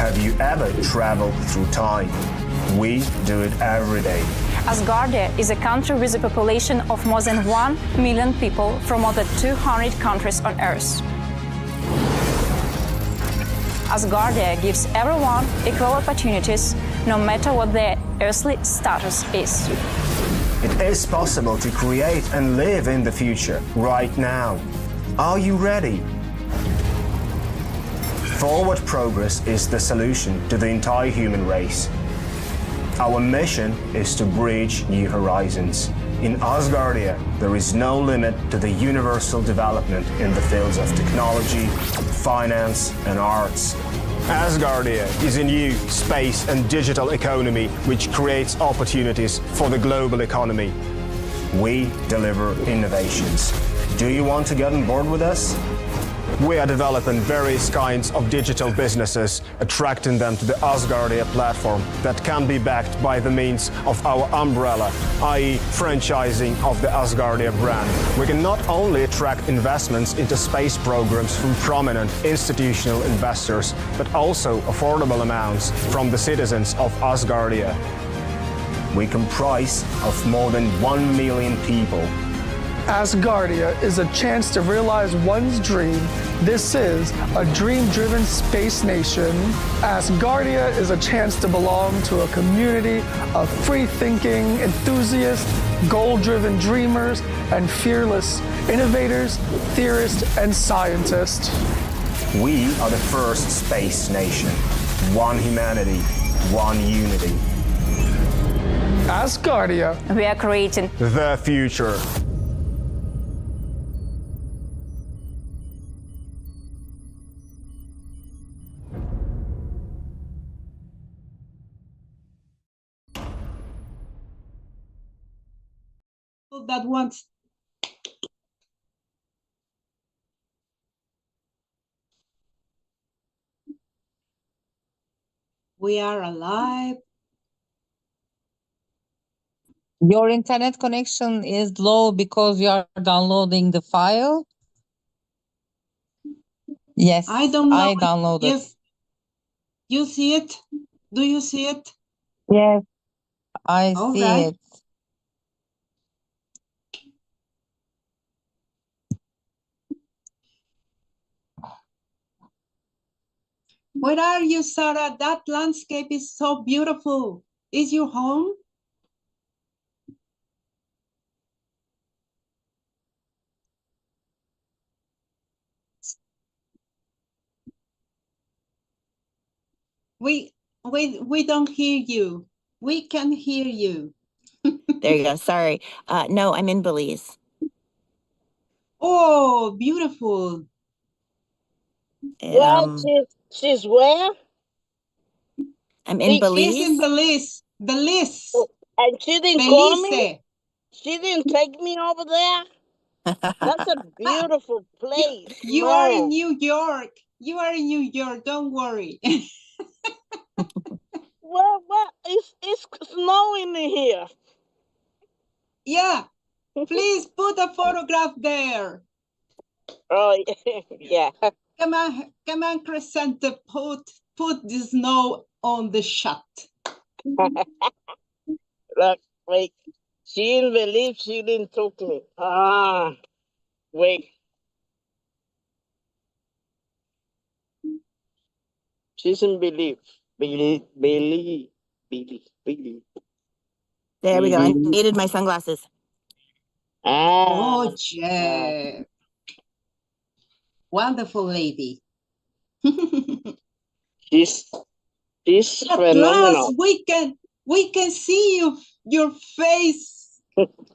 Have you ever traveled through time? We do it every day. Asgardia is a country with a population of more than 1 million people from more than 200 countries on Earth. Asgardia gives everyone equal opportunities, no matter what their earthly status is. It is possible to create and live in the future right now. Are you ready? Forward progress is the solution to the entire human race. Our mission is to bridge new horizons. In Asgardia, there is no limit to the universal development in the fields of technology, finance, and arts. Asgardia is a new space and digital economy which creates opportunities for the global economy. We deliver innovations. Do you want to get on board with us? We are developing various kinds of digital businesses, attracting them to the Asgardia platform that can be backed by the means of our umbrella, i.e. franchising of the Asgardia brand. We can not only attract investments into space programs from prominent institutional investors, but also affordable amounts from the citizens of Asgardia. We comprise of more than 1 million people. Asgardia is a chance to realize one's dream. This is a dream-driven space nation. Asgardia is a chance to belong to a community of free-thinking enthusiasts, goal-driven dreamers, and fearless innovators, theorists, and scientists. We are the first space nation. One humanity, one unity. Asgardia. We are creating The future. That wants we are alive. Your internet connection is low because you are downloading the file. Yes, I don't know I downloaded. if you see it. Do you see it? Yes, I All see right. it. Where are you, Sarah? That landscape is so beautiful. Is your home? We don't hear you. We can hear you. There you go. Sorry. No, I'm in Belize. Oh, beautiful. It, She's where? I'm in Belize. She's in Belize. Belize. Oh, and she didn't call me? Belize. She didn't take me over there? That's a beautiful place. You are in man. New York. You are in New York. Don't worry. Well, it's snowing here. Yeah. Please put a photograph there. Oh, yeah. Come on, Crescente. Put the snow on the shot. Look, wait. She didn't believe she didn't talk to me. Wait. She didn't believe. Believe. There we go. I needed my sunglasses. Oh, Jeff. Wonderful lady. She's At phenomenal. last, we can see your face,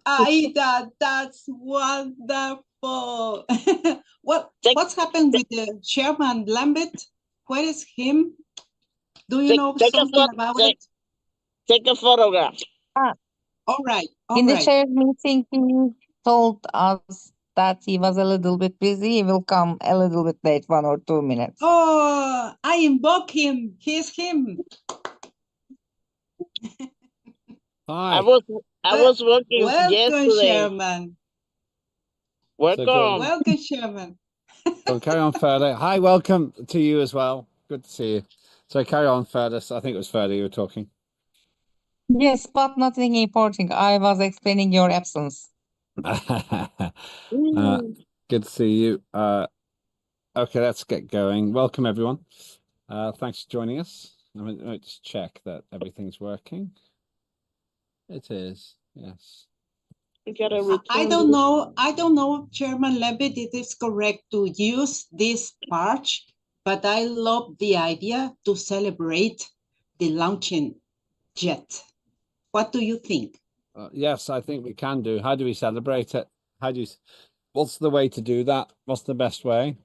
Aida. That's wonderful. What's happened with the chairman Lambert? Where is him? Do you know something about it? Take a photograph. All right. In the chair meeting, he told us that he was a little bit busy. He will come a little bit late, 1 or 2 minutes. Oh, I invoke him. He's him. Hi. I was working Welcome, yesterday. Chairman. Welcome. Welcome, Chairman. So carry on further. Hi, welcome to you as well. Good to see you. So carry on, Fergus. I think it was Fergus you were talking. Yes, but nothing important. I was explaining your absence. Good to see you. Okay, let's get going. Welcome, everyone. Thanks for joining us. Let me just check that everything's working. It is, yes. I don't know, Chairman Lambert, it is correct to use this parch, but I love the idea to celebrate the launching jet. What do you think? Yes, I think we can do. How do we celebrate it? What's the way to do that? What's the best way?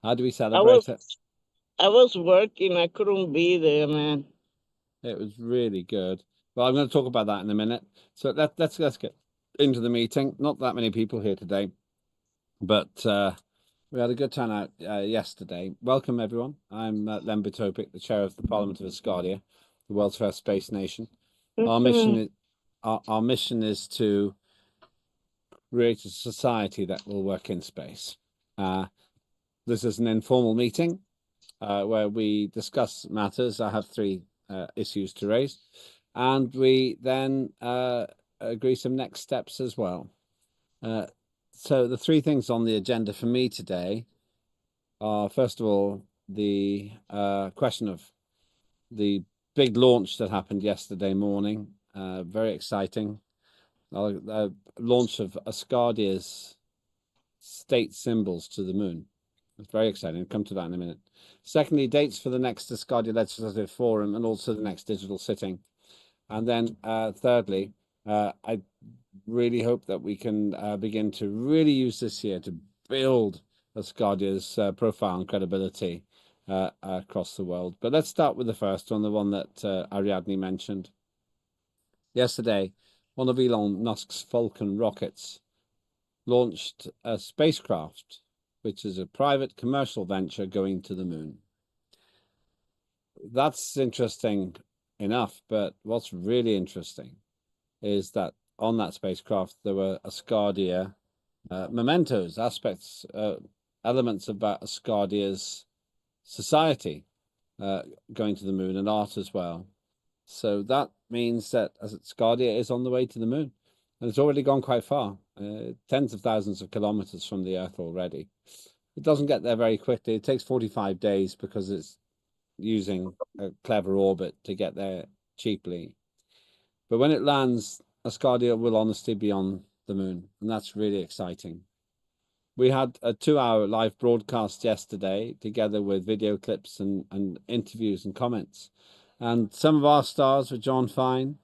How do we celebrate it? I was working. I couldn't be there, man. It was really good. Well, I'm going to talk about that in a minute. So let's get into the meeting. Not that many people here today, but we had a good turnout yesterday. Welcome, everyone. I'm Len Bitopic, the chair of the Parliament of Asgardia, the world's first space nation. Our mission is to create a society that will work in space. This is an informal meeting where we discuss matters. I have three issues to raise, and we then agree some next steps as well. So the three things on the agenda for me today are, first of all, the question of the big launch that happened yesterday morning. Very exciting. Launch of Asgardia's state symbols to the moon. It's very exciting. I'll come to that in a minute. Secondly, dates for the next Asgardia Legislative Forum and also the next digital sitting. And then thirdly, I really hope that we can begin to really use this year to build Asgardia's profile and credibility across the world. But let's start with the first one, the one that Ariadne mentioned. Yesterday, one of Elon Musk's Falcon rockets launched a spacecraft, which is a private commercial venture going to the moon. That's interesting enough, but what's really interesting is that on that spacecraft there were Asgardia mementos, aspects, elements about Asgardia's society going to the moon, and art as well. So that means that Asgardia is on the way to the moon, and it's already gone quite far, tens of thousands of kilometers from the Earth already. It doesn't get there very quickly. It takes 45 days because it's using a clever orbit to get there cheaply. But when it lands, Asgardia will honestly be on the moon, and that's really exciting. We had a 2-hour live broadcast yesterday, together with video clips and interviews and comments. And some of our stars were John Fine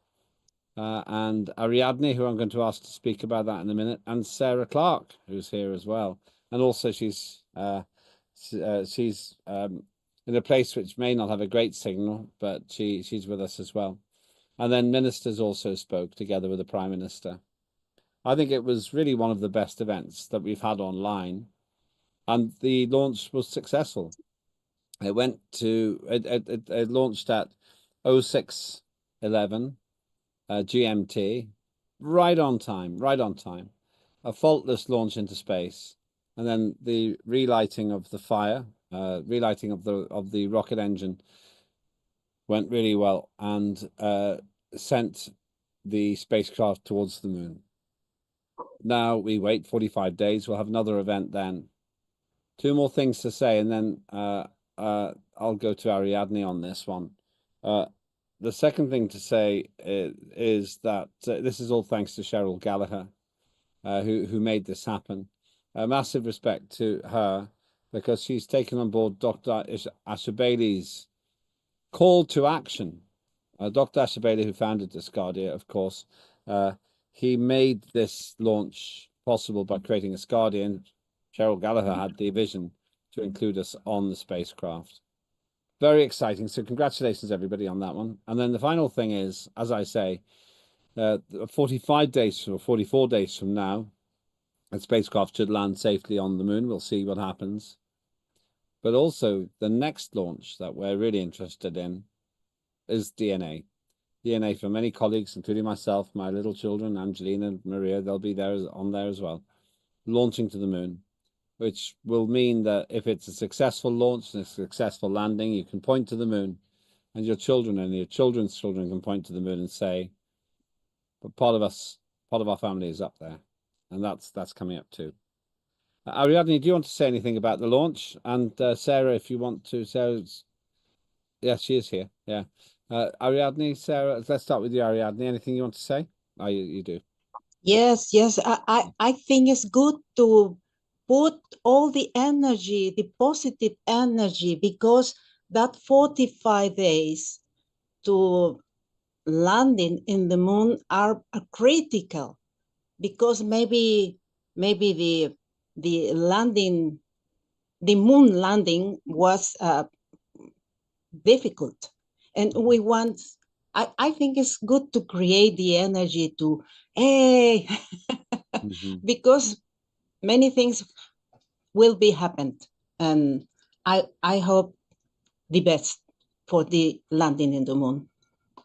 and Ariadne, who I'm going to ask to speak about that in a minute, and Sarah Clark, who's here as well. And also she's in a place which may not have a great signal, but she's with us as well. And then ministers also spoke together with the Prime Minister. I think it was really one of the best events that we've had online, and the launch was successful. It launched at 06:11 GMT, right on time, a faultless launch into space, and then the relighting of the fire, relighting of the rocket engine went really well, and sent the spacecraft towards the moon. Now we wait 45 days. We'll have another event then. Two more things to say, and then I'll go to Ariadne on this one. The second thing to say is that this is all thanks to Cheryl Gallagher, who made this happen. Massive respect to her, because she's taken on board Dr. Ashabali's call to action. Dr. Ashabali, who founded Asgardia, of course, he made this launch possible by creating Asgardia, and Cheryl Gallagher had the vision to include us on the spacecraft. Very exciting. So congratulations, everybody, on that one. And then the final thing is, as I say, 45 days or 44 days from now, the spacecraft should land safely on the moon. We'll see what happens. But also the next launch that we're really interested in is DNA. DNA for many colleagues, including myself, my little children, Angelina, Maria, they'll be there on there as well, launching to the moon. which will mean that if it's a successful launch and a successful landing, you can point to the moon, and your children and your children's children can point to the moon and say, but part of our family is up there. And that's coming up too. Ariadne, do you want to say anything about the launch? And Sarah, if you want to, Sarah's, yeah, she is here. Yeah. Ariadne, Sarah, let's start with you, Ariadne. Anything you want to say? Oh, you do. Yes, yes. I think it's good to put all the energy, the positive energy, because that 45 days to landing in the moon are critical, because maybe the landing, the moon landing was difficult, and we want. I think it's good to create the energy to, hey, because many things will be happened, and I hope the best for the landing in the moon,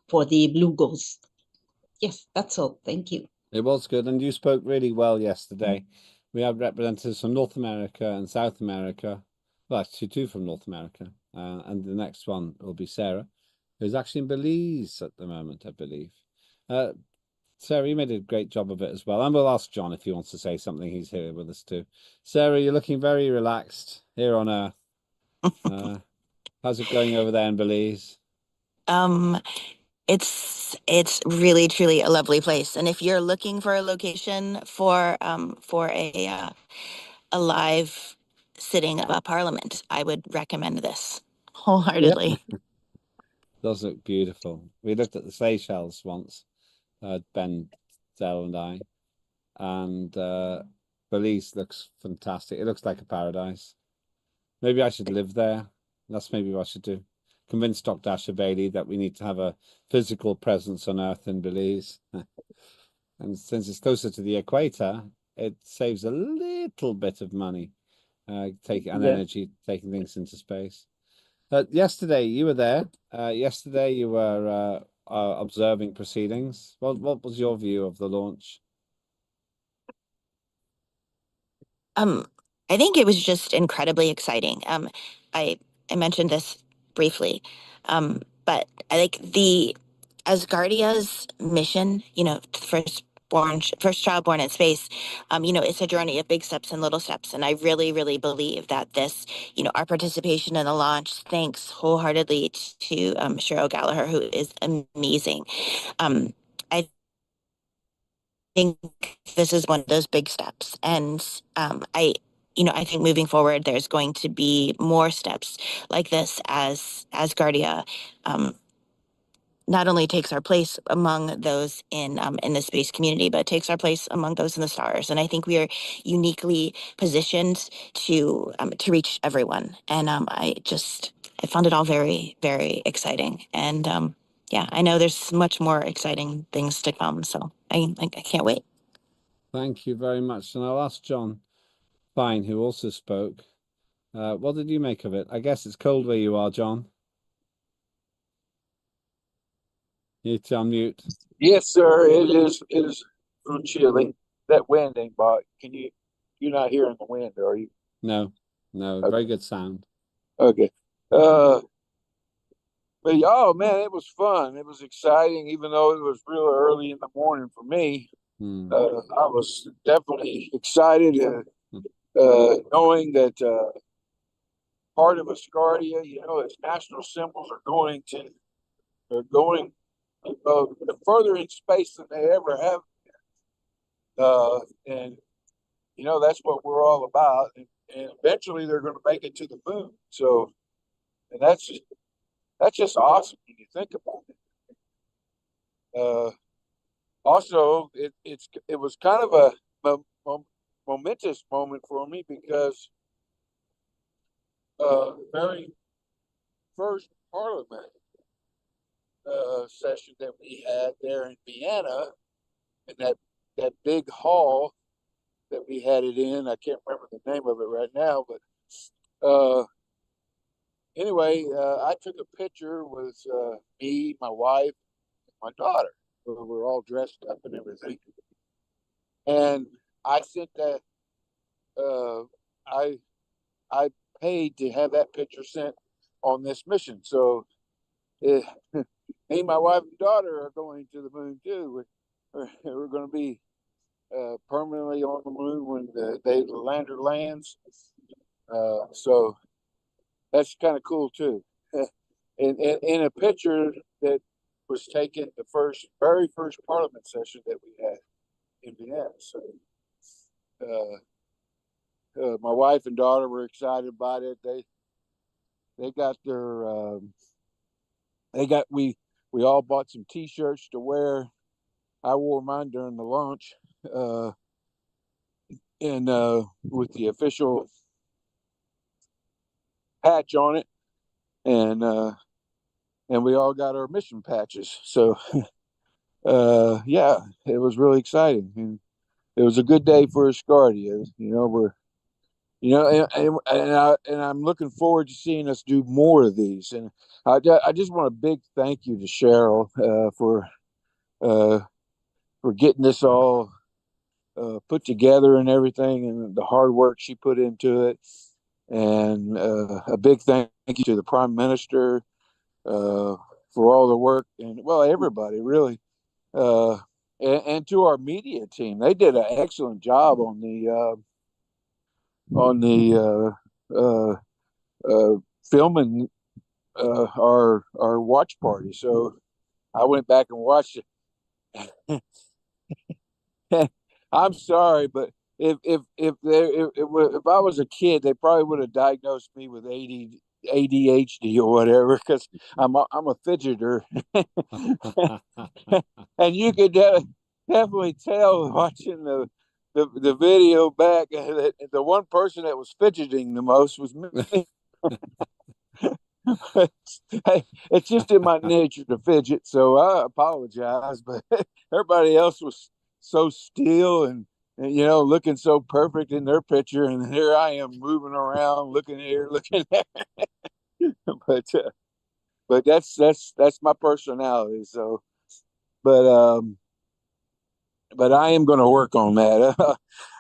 for the blue ghost. Yes, that's all. Thank you. It was good, and you spoke really well yesterday. We have representatives from North America and South America. Well, actually, two from North America, and the next one will be Sarah, who's actually in Belize at the moment, I believe. Sarah, you made a great job of it as well. And we'll ask John if he wants to say something. He's here with us too. Sarah, you're looking very relaxed here on Earth. How's it going over there in Belize? It's really truly a lovely place. And if you're looking for a location for a live sitting of a parliament, I would recommend this wholeheartedly. Does look beautiful. We looked at the Seychelles once, Ben, Zell, and I, and Belize looks fantastic. It looks like a paradise. Maybe I should live there. That's maybe what I should do. Convince Dr. Asher Bailey that we need to have a physical presence on Earth in Belize. And since it's closer to the equator, it saves a little bit of money, energy, taking things into space. Yesterday, you were there. Yesterday, you were observing proceedings. What was your view of the launch? I think it was just incredibly exciting. I mentioned this briefly, but I think the Asgardia's mission, first child born in space, it's a journey of big steps and little steps. And I really, really believe that this, our participation in the launch, thanks wholeheartedly to Cheryl Gallagher, who is amazing. I think this is one of those big steps. And I think moving forward, there's going to be more steps like this as Asgardia not only takes our place among those in the space community, but takes our place among those in the stars. And I think we are uniquely positioned to reach everyone. And I found it all very, very exciting. And I know there's much more exciting things to come. So I can't wait. Thank you very much. And I'll ask John Fine, who also spoke. What did you make of it? I guess it's cold where you are, John. You need to unmute. Yes, sir. It is. It is a little chilly. That wind ain't bought. You're not hearing the wind, are you? No. Okay. Very good sound. Okay. But oh man, it was fun. It was exciting, even though it was real early in the morning for me. I was definitely excited, knowing that part of Asgardia, its national symbols are going further in space than they ever have. And that's what we're all about. And eventually they're going to make it to the moon. So, and that's just awesome when you think about it. Also, it was kind of a momentous moment for me, because very first Parliament session that we had there in Vienna, in that big hall that we had it in. I can't remember the name of it right now, but anyway, I took a picture with me, my wife, and my daughter. We were all dressed up and everything. And I sent that. I paid to have that picture sent on this mission. So me and my wife and daughter are going to the moon too. We're going to be permanently on the moon when the lander lands. So that's kind of cool too. In a picture that was taken the very first Parliament session that we had in Vienna. So my wife and daughter were excited about it. They got their we all bought some T-shirts to wear. I wore mine during the launch, and with the official patch on it, and we all got our mission patches. So yeah, it was really exciting, and it was a good day for Asgardia. And I'm looking forward to seeing us do more of these. And I just want a big thank you to Cheryl for getting this all put together and everything, and the hard work she put into it. And a big thank you to the Prime Minister for all the work, and well, everybody really, and to our media team. They did an excellent job on filming our watch party. So I went back and watched it. I'm sorry, but if I was a kid, they probably would have diagnosed me with ADHD or whatever, because I'm a fidgeter, and you could definitely tell watching the video back that the one person that was fidgeting the most was me. It's just in my nature to fidget, so I apologize, but everybody else was so still and looking so perfect in their picture, and here I am moving around, looking here, looking there. But that's my personality. So, but I am going to work on that.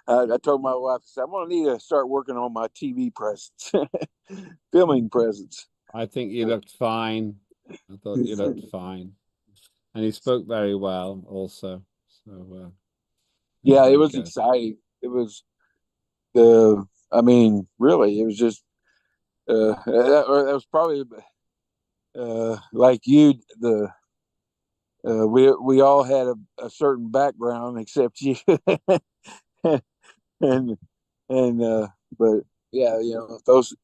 I told my wife, I'm going to need to start working on my TV presence, filming presence. I think you looked fine. I thought you looked fine, and he spoke very well also. So yeah, it was exciting. It was really, it was just that was probably like you. We all had a certain background except you, and but yeah, those.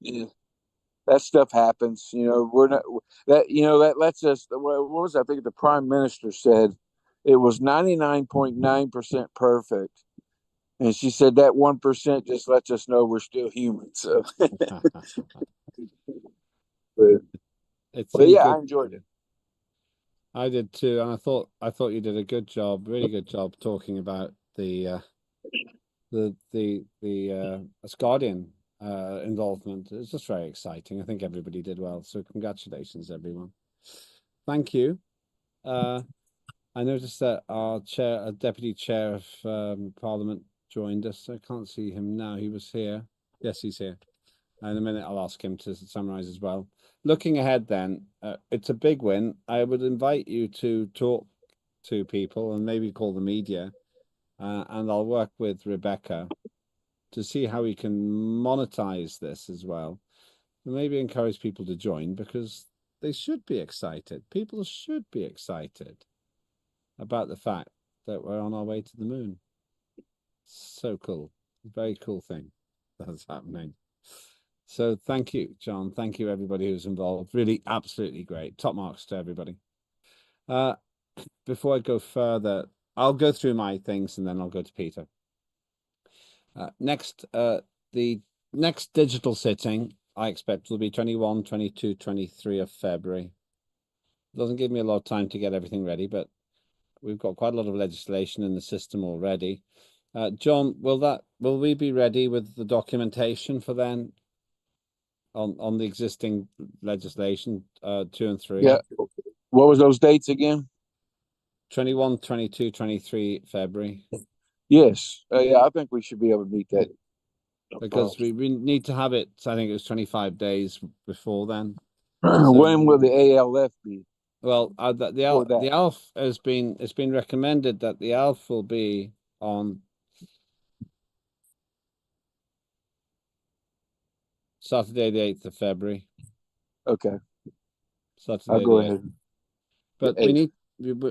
That stuff happens. We're not that. That lets us. What was I think the Prime Minister said? It was 99.9% perfect, and she said that 1% just lets us know we're still human. So, but yeah, I enjoyed it. I did too, and I thought you did a good job, really good job, talking about the Asgardian involvement. It's just very exciting. I think everybody did well. So congratulations, everyone. Thank you. I noticed that our deputy chair of Parliament joined us. I can't see him now. He was here. Yes, he's here. In a minute, I'll ask him to summarize as well. Looking ahead then, it's a big win. I would invite you to talk to people and maybe call the media, and I'll work with Rebecca to see how we can monetize this as well, and maybe encourage people to join, because they should be excited. People should be excited about the fact that we're on our way to the moon. So cool. Very cool thing that's happening. So thank you, John. Thank you, everybody who's involved. Really, absolutely great. Top marks to everybody. Before I go further, I'll go through my things and then I'll go to Peter. Next, the next digital sitting, I expect, will be 21, 22, 23 of February. It doesn't give me a lot of time to get everything ready, but we've got quite a lot of legislation in the system already. John, will we be ready with the documentation for then on the existing legislation 2 and 3? Yeah. What was those dates again? 21, 22, 23 February. Yes. Yeah, I think we should be able to meet that. because we need to have it. I think it was 25 days before then. When will the ALF be? Well, the ALF has been, it's been recommended that the ALF will be on Saturday, the 8th of February. Okay. Saturday, I'll go the 8th. ahead. But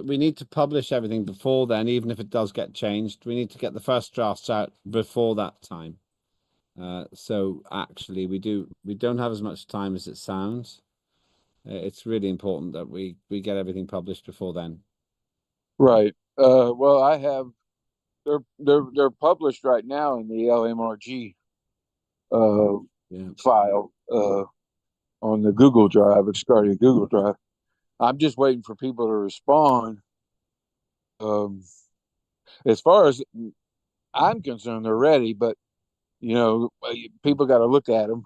we need to publish everything before then, even if it does get changed. We need to get the first drafts out before that time. So actually, we don't have as much time as it sounds. It's really important that we get everything published before then. Right. Well, I have. They're published right now in the LMRG file on the Google Drive, Asgardia Google Drive. I'm just waiting for people to respond. As far as I'm concerned, they're ready, but you know, people got to look at them.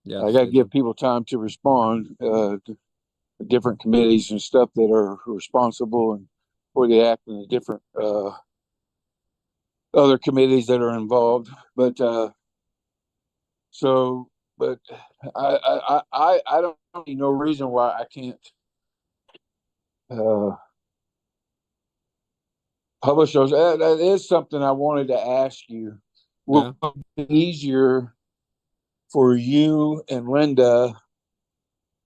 Yeah, I got to give people time to respond to different committees and stuff that are responsible and for the act and the different other committees that are involved. But but I don't see no reason why I can't publish those. That is something I wanted to ask you. Will it be easier for you and Linda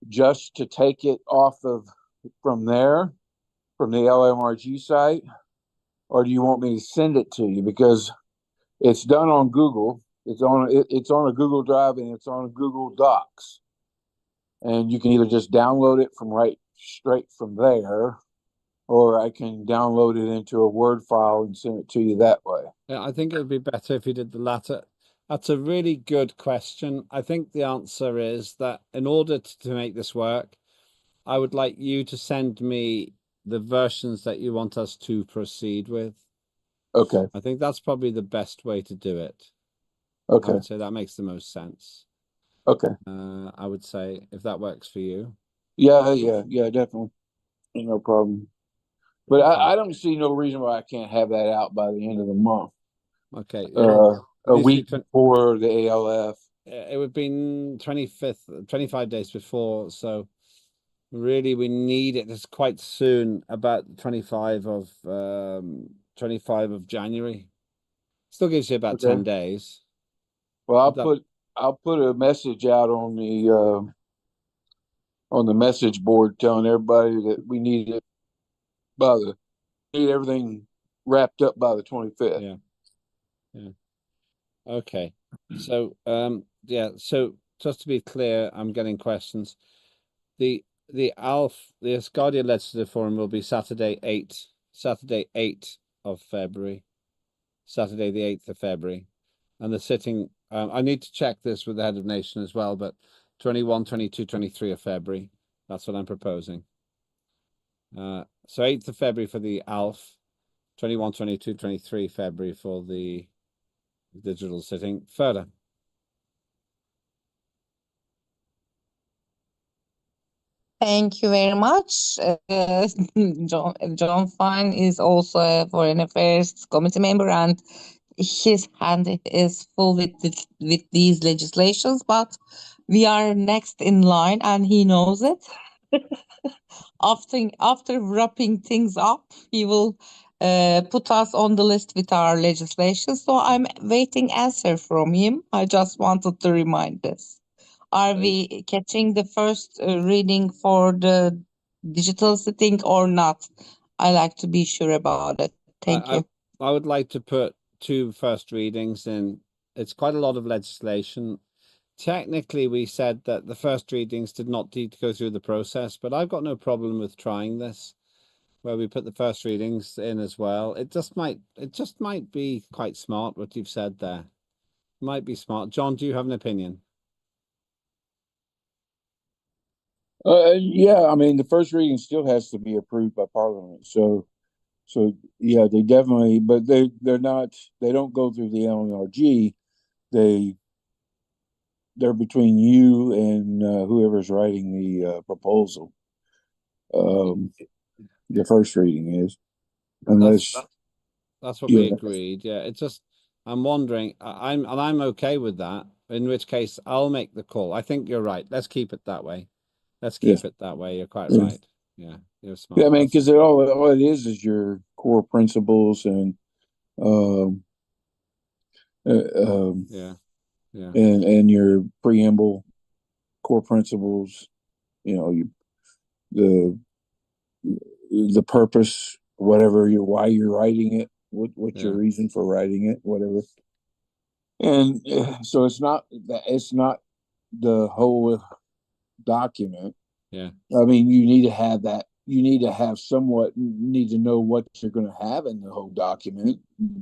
just to take it off of from there, from the LMRG site, or do you want me to send it to you? Because it's done on Google. It's on a Google Drive and it's on Google Docs, and you can either just download it from straight from there, or I can download it into a Word file and send it to you that way. Yeah, I think it would be better if you did the latter. That's a really good question. I think the answer is that in order to make this work, I would like you to send me the versions that you want us to proceed with. Okay. I think that's probably the best way to do it. Okay. I would say that makes the most sense. Okay. I would say, if that works for you. Yeah, definitely. No problem. But I don't see no reason why I can't have that out by the end of the month. Okay. A week before the ALF. It would have been 25 days before. So really, we need it. It's quite soon, about 25 of January. Still gives you about 10 days. Well, I'll put a message out on the message board telling everybody that we need it need everything wrapped up by the 25th. Yeah. Okay. So so just to be clear, I'm getting questions. The Asgardia Legislative Forum will be Saturday 8th of February. Saturday the 8th of February. And the sitting, I need to check this with the head of nation as well, but 21, 22, 23 of February. That's what I'm proposing. So 8th of February for the ALF, 21, 22, 23 February for the digital sitting. Further. Thank you very much. John Fine is also a Foreign Affairs Committee member, and his hand is full with these legislations, but we are next in line, and he knows it. After wrapping things up, he will put us on the list with our legislation. So I'm waiting answer from him. I just wanted to remind this. Are we catching the first reading for the digital sitting or not? I like to be sure about it. Thank you. I would like to put 2 first readings in. It's quite a lot of legislation. Technically, we said that the first readings did not need to go through the process, but I've got no problem with trying this, where we put the first readings in as well. It just might be quite smart what you've said there. It might be smart. John, do you have an opinion? Yeah, I mean, the first reading still has to be approved by Parliament. So yeah, they definitely, but they don't go through the LNRG. They're between you and whoever's writing the proposal. The first reading is, unless that's what we agreed. Yeah, it's just I'm wondering, I'm okay with that, in which case I'll make the call. I think you're right. Let's keep it that way. Let's keep it that way. You're quite right. Yeah, you're smart. Yeah, I mean, because all it is your core principles and um, yeah. and your preamble core principles. You know, the the purpose, whatever you why you're writing it, what's your reason for writing it, whatever. And so it's not the whole document. Yeah. I mean, you need to have that. You need to have somewhat. Need to know what you're going to have in the whole document.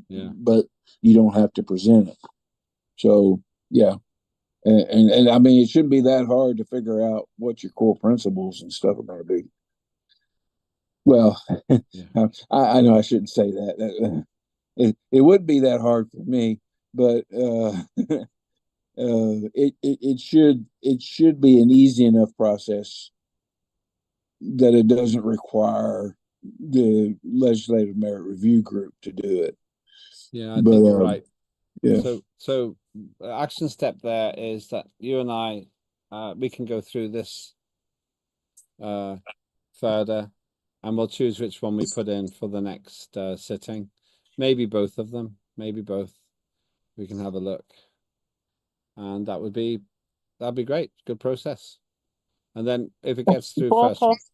Yeah. But you don't have to present it. So yeah, and I mean, it shouldn't be that hard to figure out what your core principles and stuff are going to be. Well, yeah. I know I shouldn't say that. It wouldn't be that hard for me, but it should be an easy enough process that it doesn't require the legislative merit review group to do it. Yeah, I think you're right. Yeah. So action step there is that you and I, we can go through this further, and we'll choose which one we put in for the next sitting. Maybe both of them. Maybe both. We can have a look, and that'd be great. Good process. And then if it gets through Both first,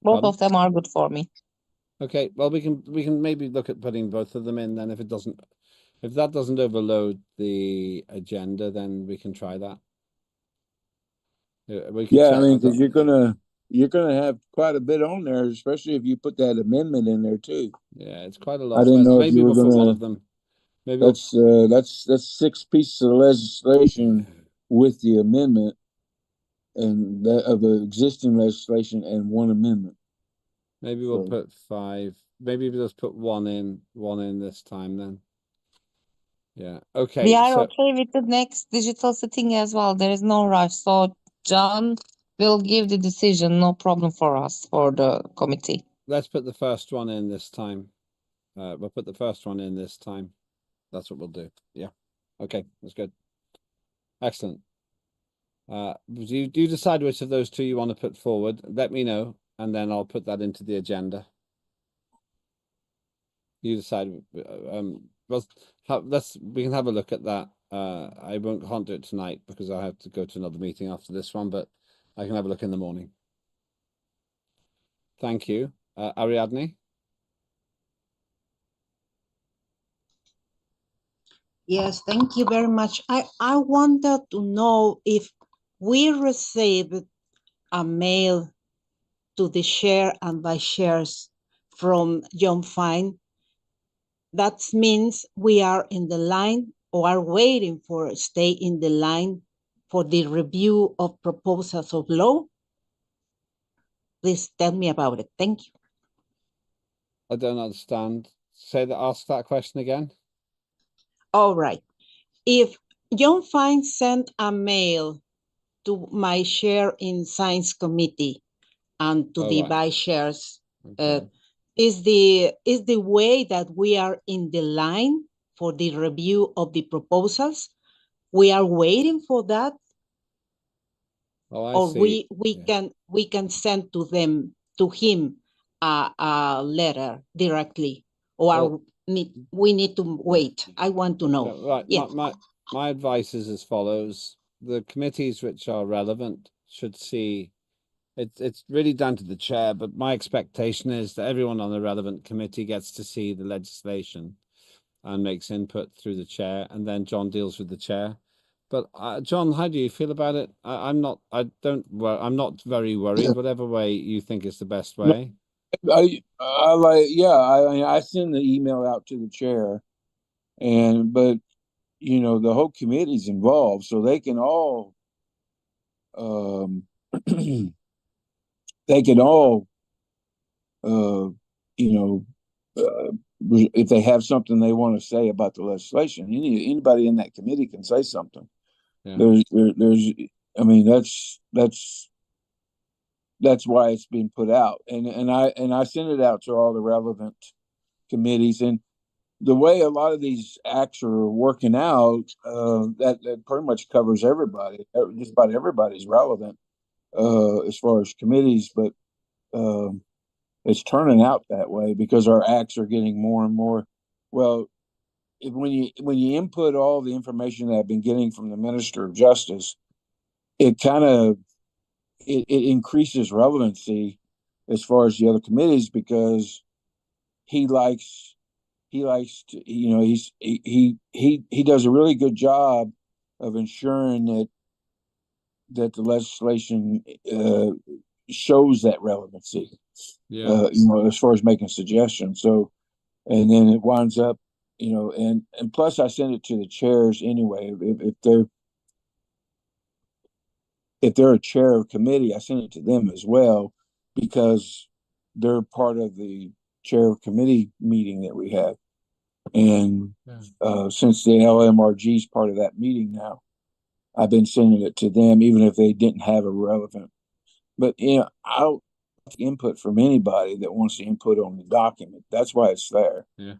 both of them are good for me. Okay, well we can maybe look at putting both of them in. Then if that doesn't overload the agenda, then we can try that. We can I mean, because you're gonna have quite a bit on there, especially if you put that amendment in there too. Yeah, it's quite a lot. I didn't know if maybe you were we'll put one gonna. of them. Maybe That's 6 pieces of legislation with the amendment and that of the existing legislation and one amendment. Maybe we'll put 5. Maybe we'll just put one in this time then. Yeah. Okay. We are okay with the next digital sitting as well. There is no rush. So John will give the decision. No problem for us, for the committee. Let's put the first one in this time. We'll put the first one in this time. That's what we'll do. Yeah. Okay. That's good. Excellent. Do you decide which of those two you want to put forward? Let me know, and then I'll put that into the agenda. You decide. We can have a look at that. I can't do it tonight because I have to go to another meeting after this one, but I can have a look in the morning. Thank you. Ariadne? Yes, thank you very much. I wanted to know if we received a mail to the share and buy shares from John Fine. That means we are in the line or are waiting for stay in the line for the review of proposals of law. Please tell me about it. Thank you. I don't understand. Ask that question again. All right. If John Fine sent a mail to my share in science committee and to the buy shares, is the way that we are in the line for the review of the proposals? We are waiting for that, or see. we can send to him a letter directly, or we need to wait. I want to know. Right. Yes. My advice is as follows: the committees which are relevant should see. It's really down to the chair, but my expectation is that everyone on the relevant committee gets to see the legislation and makes input through the chair, and then John deals with the chair. But John, how do you feel about it? I'm not very worried. Whatever way you think is the best way. I send the email out to the chair, but the whole committee's involved, so they can all they can all if they have something they want to say about the legislation, anybody in that committee can say something. Yeah. I mean, that's why it's being put out, and I send it out to all the relevant committees, and the way a lot of these acts are working out, that pretty much covers everybody. Just about everybody's relevant as far as committees, but it's turning out that way because our acts are getting more and more. Well, when you input all the information that I've been getting from the Minister of Justice, it kind of it increases relevancy as far as the other committees because he likes to, you know, he does a really good job of ensuring that the legislation shows that relevancy. Yeah. You know, as far as making suggestions. So, and then it winds up, you know, and plus I send it to the chairs anyway. If they're a chair of committee, I send it to them as well because they're part of the chair of committee meeting that we have. And since the LMRG is part of that meeting now, I've been sending it to them, even if they didn't have a relevant. But you know, I'll input from anybody that wants to input on the document. That's why it's there. Yeah.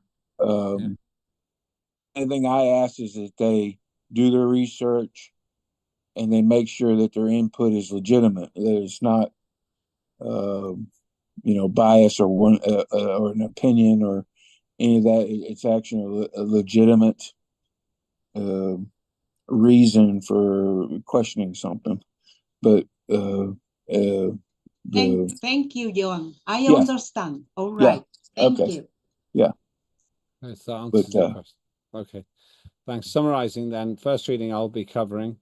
Anything I ask is that they do their research and they make sure that their input is legitimate, that it's not, you know, bias or one or an opinion or any of that. It's actually a legitimate reason for questioning something. But thank you, John. I Yeah. understand. All right. Thank you. Yeah. Yes, that answers your question. Okay. Thanks. Summarizing then, first reading I'll be covering.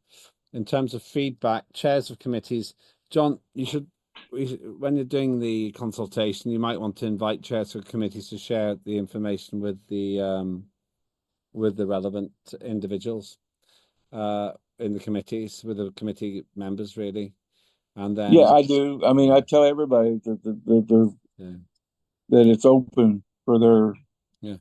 In terms of feedback, chairs of committees, John, when you're doing the consultation, you might want to invite chairs of committees to share the information with the relevant individuals in the committees, with the committee members, really. And then I do. I mean, I tell everybody that it's open for their. Yeah,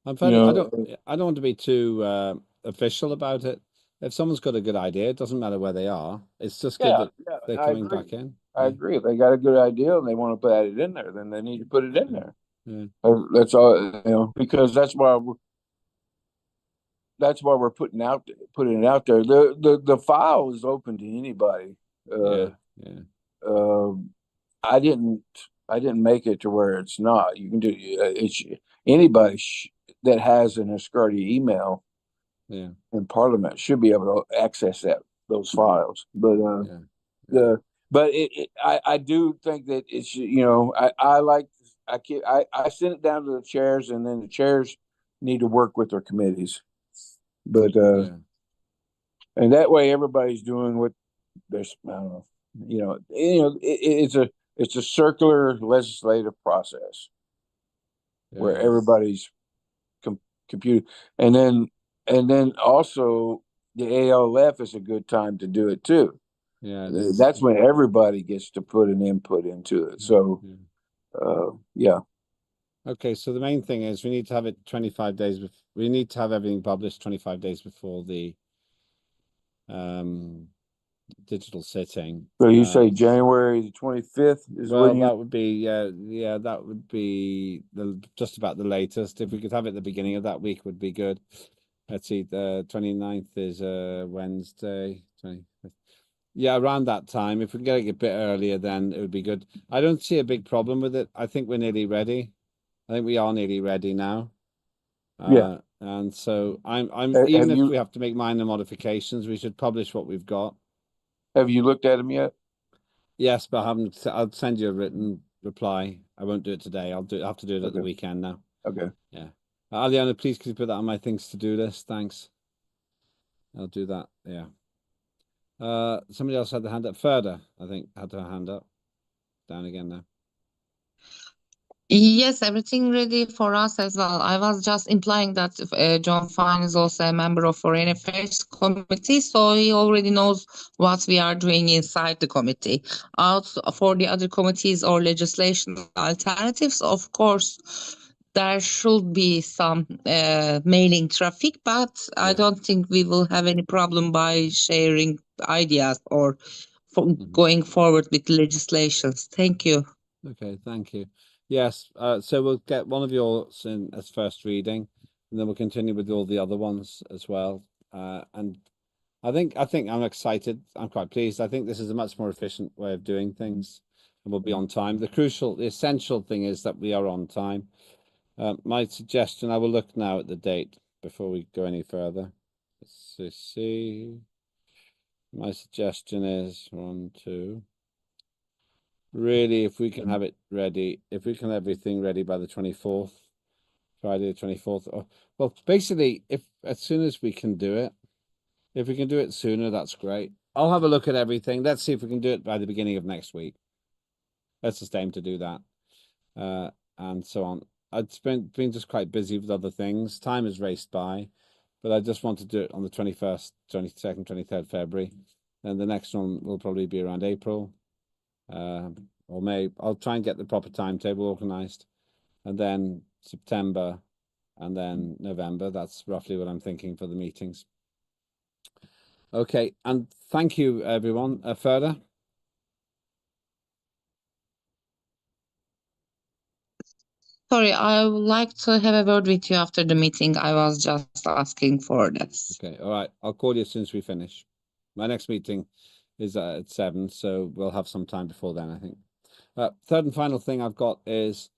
I'm fairly, I don't want to be too official about it. If someone's got a good idea, it doesn't matter where they are. It's just good that they're coming back in. I agree. If they got a good idea and they want to put it in there, then they need to put it in there. Yeah. That's all, you know, because that's why we're putting it out there. The file is open to anybody. I didn't make it to where it's not. You can do it's anybody that has an Asgardia email in Parliament should be able to access those files. But I do think that it's, you know, I send it down to the chairs, and then the chairs need to work with their committees. But and that way everybody's doing what there's, I don't know, it's a circular legislative process where everybody's computed, and then also the ALF is a good time to do it too. Yeah, that's when everybody gets to put an input into it. So, Okay, so the main thing is we need to have it 25 days. We need to have everything published 25 days before the digital sitting. So you say January the 25th is when that would be that would be just about the latest. If we could have it at the beginning of that week would be good. Let's see, the 29th is Wednesday. 25th. Yeah, around that time. If we can get it a bit earlier, then it would be good. I don't see a big problem with it. I think we're nearly ready. I think we are nearly ready now. And so even if we have to make minor modifications, we should publish what we've got. Have you looked at them yet? Yes, but I haven't. I'll send you a written reply. I won't do it today. I'll have to do it at the weekend now. Okay. Yeah. Aliana, please could you put that on my things to do list? Thanks. I'll do that. Yeah. Somebody else had the hand up. Ferda, I think, had her hand up. Down again now. Yes, everything ready for us as well. I was just implying that John Fine is also a member of Foreign Affairs Committee, so he already knows what we are doing inside the committee. Out for the other committees or legislation alternatives, of course, there should be some mailing traffic, but I don't think we will have any problem by sharing ideas or going forward with legislations. Thank you. Okay, thank you. Yes, so we'll get one of yours in as first reading. and then we'll continue with all the other ones as well. And I think I'm excited. I'm quite pleased. I think this is a much more efficient way of doing things, and we'll be on time. The essential thing is that we are on time. My suggestion, I will look now at the date before we go any further. Let's see. My suggestion is 1, 2. Really, if we can have it ready, if we can have everything ready by the 24th, Friday the 24th. Well, basically, if as soon as we can do it, if we can do it sooner, that's great. I'll have a look at everything. Let's see if we can do it by the beginning of next week. Let's just aim to do that, and so on. I've been just quite busy with other things. Time has raced by, but I just want to do it on the 21st, 22nd, 23rd February. And the next one will probably be around April or May. I'll try and get the proper timetable organized. And then September and then November. That's roughly what I'm thinking for the meetings. Okay, and thank you, everyone. Further? Sorry, I would like to have a word with you after the meeting. I was just asking for this. Okay, all right. I'll call you as soon as we finish. My next meeting is at 7, so we'll have some time before then, I think. Third and final thing I've got is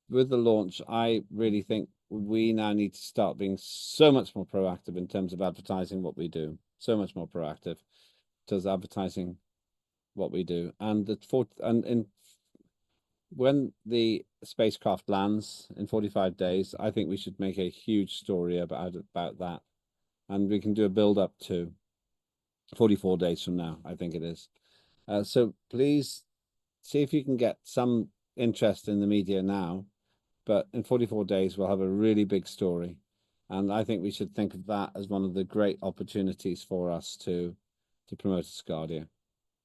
with the launch, I really think we now need to start being so much more proactive in terms of advertising what we do. So much more proactive towards advertising what we do. And when the spacecraft lands in 45 days, I think we should make a huge story about that. And we can do a build-up to 44 days from now, I think it is. So please see if you can get some interest in the media now. But in 44 days, we'll have a really big story. And I think we should think of that as one of the great opportunities for us to promote Asgardia.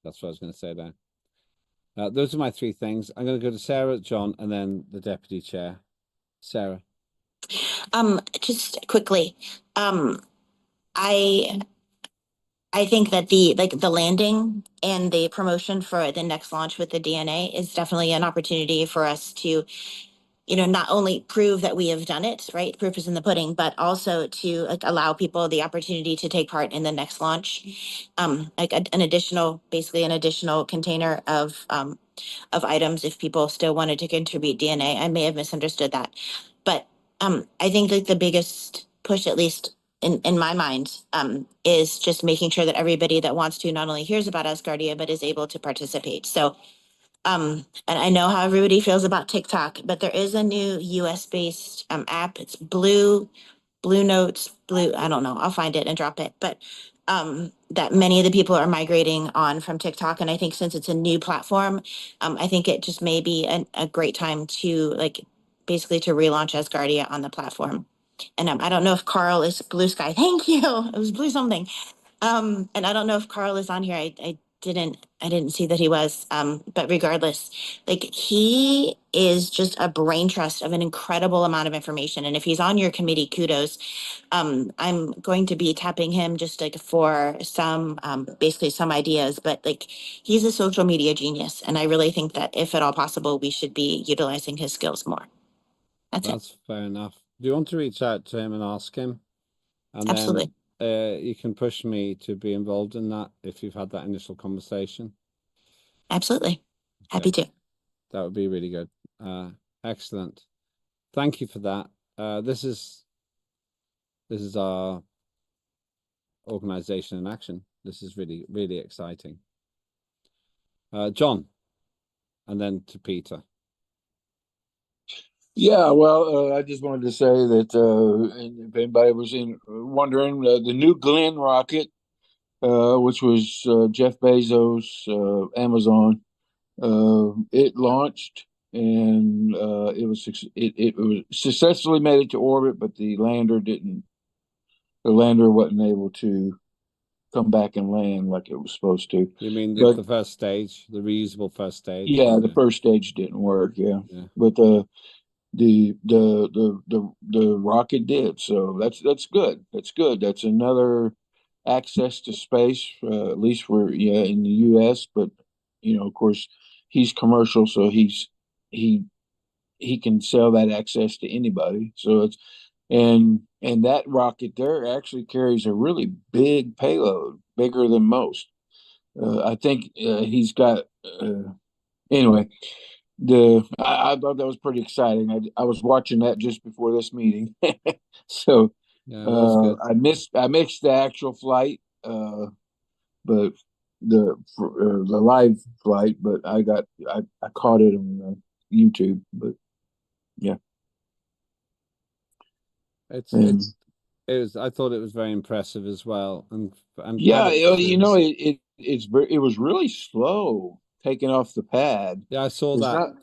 That's what I was going to say there. Those are my 3 things. I'm going to go to Sarah, John, and then the deputy chair. Sarah. Just quickly, I think that the landing and the promotion for the next launch with the DNA is definitely an opportunity for us to, not only prove that we have done it, right? Proof is in the pudding, but also to allow people the opportunity to take part in the next launch. Basically an additional container of items if people still wanted to contribute DNA. I may have misunderstood that, but I think that the biggest push, at least in my mind, is just making sure that everybody that wants to not only hears about Asgardia, but is able to participate. So, and I know how everybody feels about TikTok, but there is a new US-based app. It's Blue Notes, I don't know, I'll find it and drop it. But that many of the people are migrating on from TikTok. And I think since it's a new platform, I think it just may be a great time to basically to relaunch Asgardia on the platform. And I don't know if Carl is Blue Sky. Thank you. It was Blue something. And I don't know if Carl is on here. I didn't see that he was. But regardless, he is just a brain trust of an incredible amount of information. And if he's on your committee, kudos. I'm going to be tapping him just for some basically some ideas, but he's a social media genius. And I really think that if at all possible, we should be utilizing his skills more. That's fair enough. Do you want to reach out to him and ask him? And Absolutely. Then you can push me to be involved in that if you've had that initial conversation. Absolutely. Happy to. That would be really good. Excellent. Thank you for that. This is our organization in action. This is really, really exciting. John, and then to Peter. Yeah, well, I just wanted to say that if anybody was wondering, the New Glenn rocket, which was Jeff Bezos' Amazon, it launched and it was successfully made it to orbit, but the lander wasn't able to come back and land like it was supposed to. You mean the first stage, the reusable first stage? Yeah, the first stage didn't work. Yeah. But the rocket did, so that's good. That's good. That's another access to space, at least for in the U.S. But of course, he's commercial, so he can sell that access to anybody. So and And that rocket there actually carries a really big payload, bigger than most. I think he's got anyway. I thought that was pretty exciting. I was watching that just before this meeting, so Yeah, it was good. I missed the actual flight, but the live flight. But I caught it on YouTube. But yeah, and It was. I thought it was very impressive as well, and yeah, credit you to. know, it was really slow taking off the pad. Yeah, I saw It's that. not.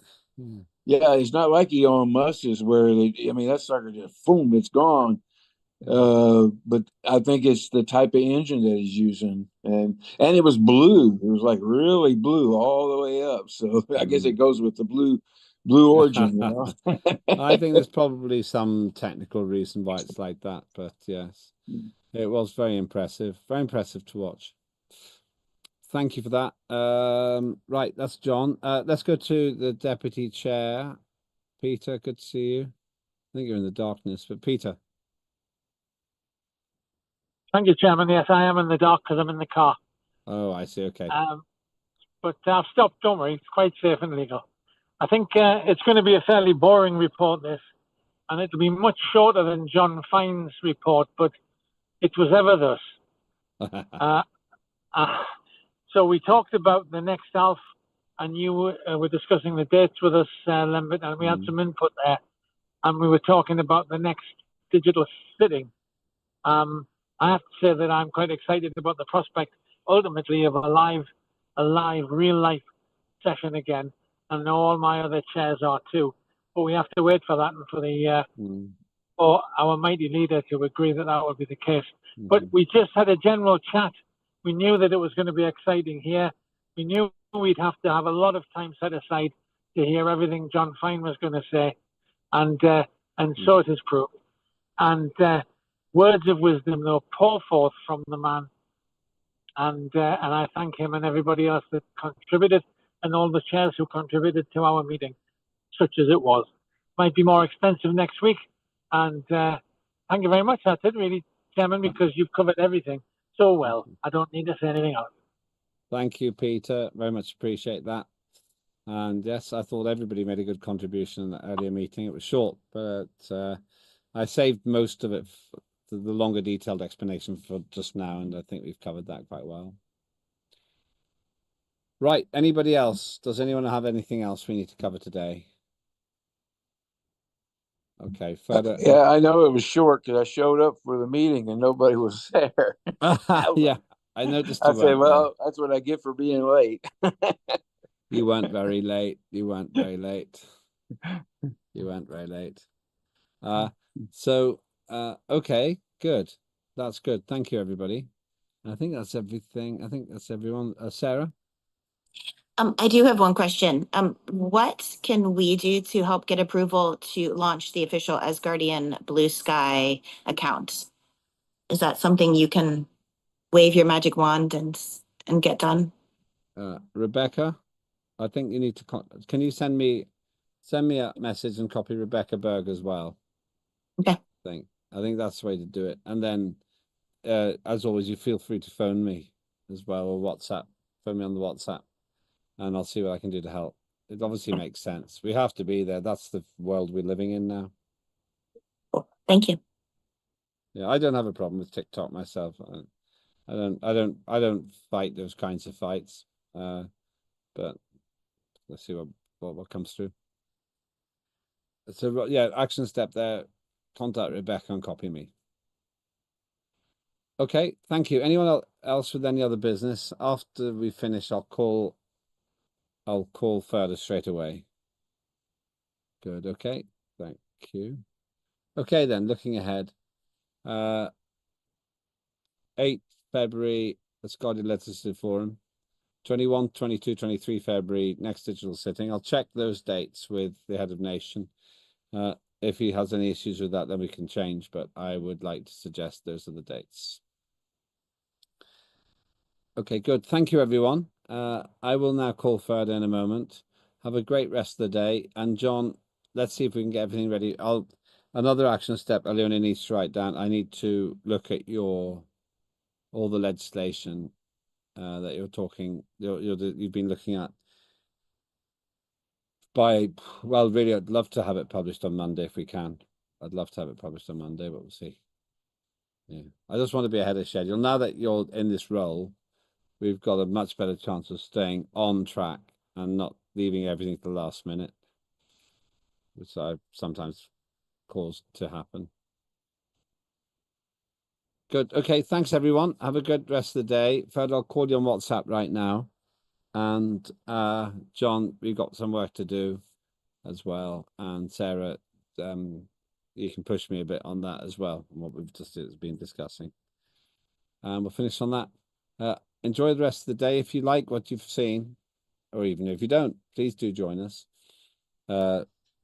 Yeah, it's not like Elon Musk's where I mean, that sucker just boom, it's gone. But I think it's the type of engine that he's using, and it was blue. It was like really blue all the way up. So I guess it goes with the blue origin, you know. I think there's probably some technical reason why it's like that, but yes, it was very impressive to watch. Thank you for that. Right, that's John. Let's go to the deputy chair. Peter, good to see you. I think you're in the darkness, but Peter. Thank you, Chairman. Yes, I am in the dark because I'm in the car. Oh, I see. Okay. But I've stopped. Don't worry. It's quite safe and legal. I think it's going to be a fairly boring report, this, and it'll be much shorter than John Fine's report, but it was ever thus. So we talked about the next ALF, and you were discussing the dates with us, Lembit, and we had some input there, and we were talking about the next digital sitting. I have to say that I'm quite excited about the prospect, ultimately, of a live, real life session again. And all my other chairs are too. But we have to wait for that and for the for our mighty leader to agree that that would be the case. But we just had a general chat. We knew that it was going to be exciting here. We knew we'd have to have a lot of time set aside to hear everything John Fine was going to say, and so it has proved. And words of wisdom, though, pour forth from the man. And I thank him and everybody else that contributed, and all the chairs who contributed to our meeting, such as it was. Might be more expensive next week. And thank you very much. That's it, really, Chairman, because you've covered everything so well. I don't need to say anything else. Thank you, Peter. Very much appreciate that. And yes, I thought everybody made a good contribution in the earlier meeting. It was short, but I saved most of it, the longer detailed explanation for just now, and I think we've covered that quite well. Right, anybody else? Does anyone have anything else we need to cover today? Okay, further. Yeah, I know it was short because I showed up for the meeting and nobody was there. Yeah, I noticed. I said, well, that's what I get for being late. You weren't very late. You weren't very late. You weren't very late. Okay, good. That's good. Thank you, everybody. I think that's everything. I think that's everyone. Sarah? I do have one question. What can we do to help get approval to launch the official Asgardian Blue Sky account? Is that something you can wave your magic wand and get done? Rebecca, I think you need to. Can you send me a message and copy Rebecca Berg as well? Okay. I think that's the way to do it. And then, as always, you feel free to phone me as well, or WhatsApp. Phone me on the WhatsApp, and I'll see what I can do to help. It obviously makes sense. We have to be there. That's the world we're living in now. Cool. Thank you. Yeah, I don't have a problem with TikTok myself. I don't fight those kinds of fights. But let's see what comes through. So yeah, action step there. Contact Rebecca and copy me. Okay, thank you. Anyone else with any other business? After we finish, I'll call further straight away. Good. Okay. Thank you. Okay, then looking ahead. 8th February, Asgardia Legislative Forum. 21, 22, 23 February, next digital sitting. I'll check those dates with the head of nation. If he has any issues with that, then we can change, but I would like to suggest those are the dates. Okay, good. Thank you, everyone. I will now call further in a moment. Have a great rest of the day. And John, let's see if we can get everything ready. Another action step Leonie needs to write down. I need to look at all the legislation that you've been looking at. Really, I'd love to have it published on Monday if we can. I'd love to have it published on Monday, but we'll see. Yeah, I just want to be ahead of schedule. Now that you're in this role, we've got a much better chance of staying on track and not leaving everything to the last minute, which I've sometimes caused to happen. Good. Okay, thanks everyone. Have a good rest of the day. Fred, I'll call you on WhatsApp right now. And John, we've got some work to do as well. And Sarah, you can push me a bit on that as well, on what we've just been discussing. And we'll finish on that. Enjoy the rest of the day. If you like what you've seen, or even if you don't, please do join us.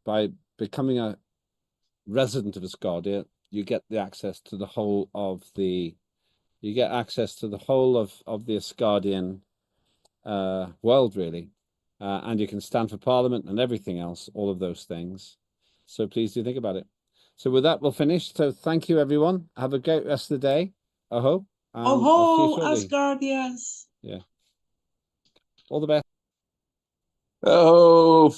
By becoming a resident of Asgardia, you get the access to the whole of the Asgardian world, really. And you can stand for Parliament and everything else, all of those things. So please do think about it. So with that, we'll finish. So thank you, everyone. Have a great rest of the day. I hope. Oh, Asgardians. Yeah. All the best. Oh.